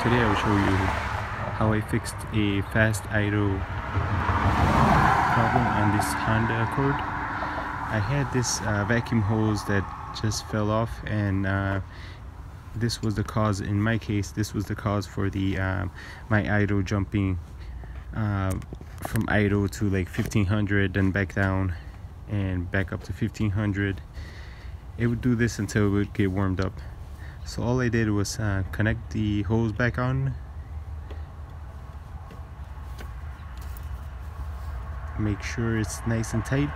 Today I will show you how I fixed a fast idle problem on this Honda Accord. I had this vacuum hose that just fell off, and this was the cause. In my case, this was the cause for the my idle jumping from idle to like 1500, then back down and back up to 1500. It would do this until it would get warmed up. So all I did was connect the hose back on, make sure it's nice and tight,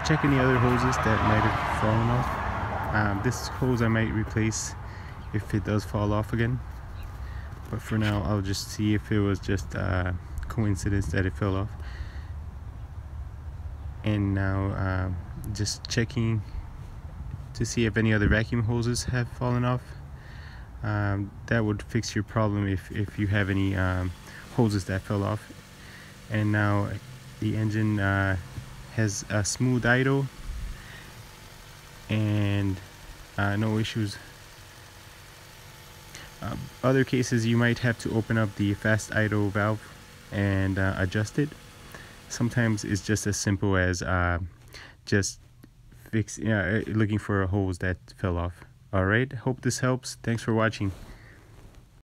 check any other hoses that might have fallen off. This hose I might replace if it does fall off again, but for now I'll just see if it was just coincidence that it fell off. And now just checking to see if any other vacuum hoses have fallen off. That would fix your problem if you have any hoses that fell off. And now the engine has a smooth idle and no issues. Other cases you might have to open up the fast idle valve and adjust it. Sometimes it's just as simple as just looking for a hose that fell off. Alright, hope this helps. Thanks for watching.